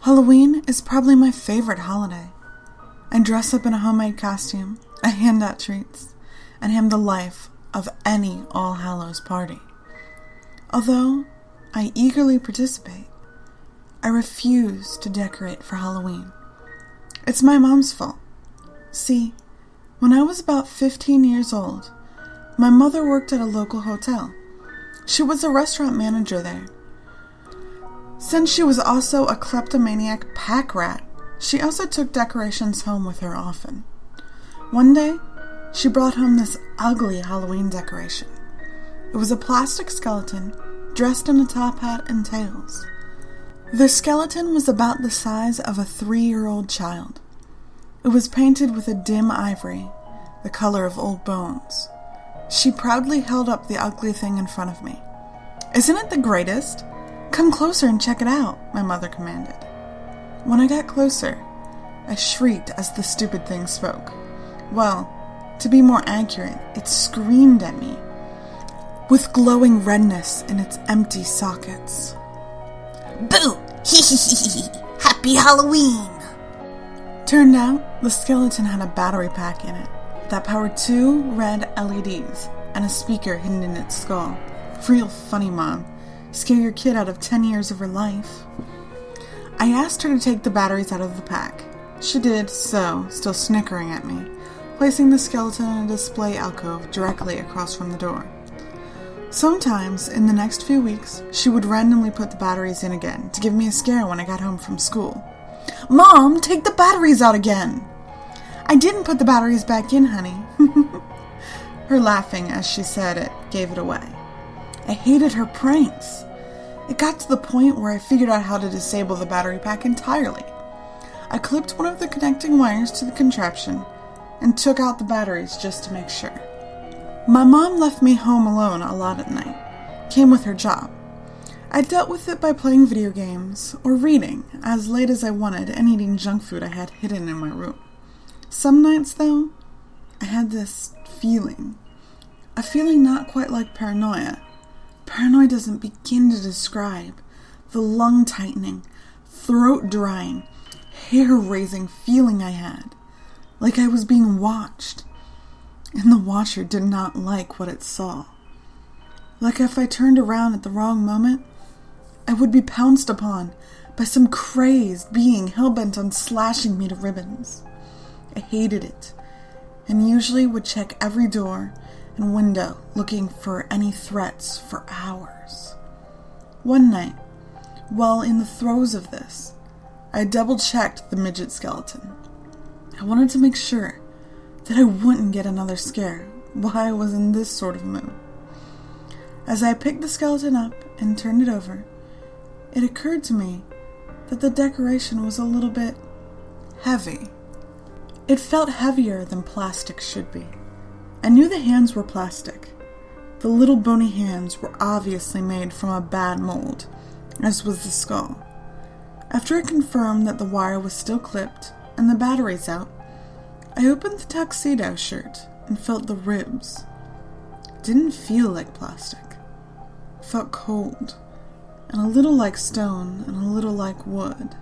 Halloween is probably my favorite holiday. I dress up in a homemade costume, I hand out treats, and am the life of any All Hallows party. Although I eagerly participate, I refuse to decorate for Halloween. It's my mom's fault. See, when I was about 15 years old, my mother worked at a local hotel. She was a restaurant manager there. Since she was also a kleptomaniac pack rat, she also took decorations home with her often. One day, she brought home this ugly Halloween decoration. It was a plastic skeleton dressed in a top hat and tails. The skeleton was about the size of a 3-year-old child. It was painted with a dim ivory, the color of old bones. She proudly held up the ugly thing in front of me. "Isn't it the greatest? Come closer and check it out," my mother commanded. When I got closer, I shrieked as the stupid thing spoke. Well, to be more accurate, it screamed at me, with glowing redness in its empty sockets. "Boo! Hee hee hee hee! Happy Halloween!" Turned out, the skeleton had a battery pack in it that powered 2 red LEDs and a speaker hidden in its skull. Real funny, Mom. Scare your kid out of 10 years of her life. I asked her to take the batteries out of the pack. She did so, still snickering at me, placing the skeleton in a display alcove directly across from the door. Sometimes, in the next few weeks, she would randomly put the batteries in again to give me a scare when I got home from school. "Mom, take the batteries out again!" "I didn't put the batteries back in, honey." Her laughing as she said it gave it away. I hated her pranks. It got to the point where I figured out how to disable the battery pack entirely. I clipped one of the connecting wires to the contraption and took out the batteries just to make sure. My mom left me home alone a lot at night. Came with her job. I dealt with it by playing video games or reading as late as I wanted and eating junk food I had hidden in my room. Some nights, though, I had this feeling. A feeling not quite like paranoia. Paranoia doesn't begin to describe the lung-tightening, throat-drying, hair-raising feeling I had, like I was being watched, and the watcher did not like what it saw. Like if I turned around at the wrong moment, I would be pounced upon by some crazed being hell-bent on slashing me to ribbons. I hated it, and usually would check every door and window looking for any threats for hours. One night, while in the throes of this, I double-checked the midget skeleton. I wanted to make sure that I wouldn't get another scare while I was in this sort of mood. As I picked the skeleton up and turned it over, it occurred to me that the decoration was a little bit heavy. It felt heavier than plastic should be. I knew the hands were plastic. The little bony hands were obviously made from a bad mold, as was the skull. After I confirmed that the wire was still clipped and the batteries out, I opened the tuxedo shirt and felt the ribs. It didn't feel like plastic. It felt cold, and a little like stone and a little like wood.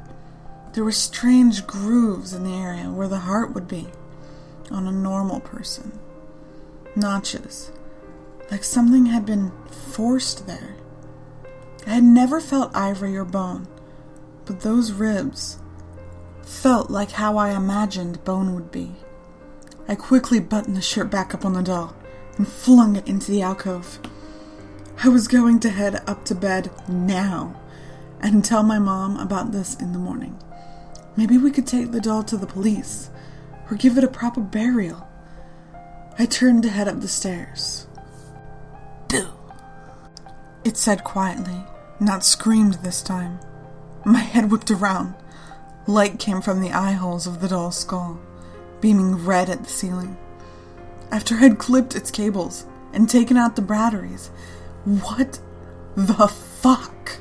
There were strange grooves in the area where the heart would be on a normal person. Notches, like something had been forced there. I had never felt ivory or bone, but those ribs felt like how I imagined bone would be. I quickly buttoned the shirt back up on the doll and flung it into the alcove. I was going to head up to bed now and tell my mom about this in the morning. Maybe we could take the doll to the police or give it a proper burial. I turned to head up the stairs. "Boo!" It said quietly, not screamed this time. My head whipped around. Light came from the eye holes of the doll's skull, beaming red at the ceiling. After I'd clipped its cables and taken out the batteries, what the fuck?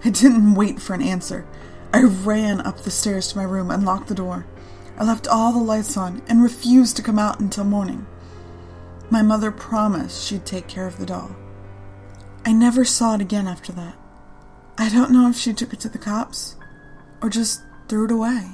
I didn't wait for an answer. I ran up the stairs to my room and locked the door. I left all the lights on and refused to come out until morning. My mother promised she'd take care of the doll. I never saw it again after that. I don't know if she took it to the cops or just threw it away.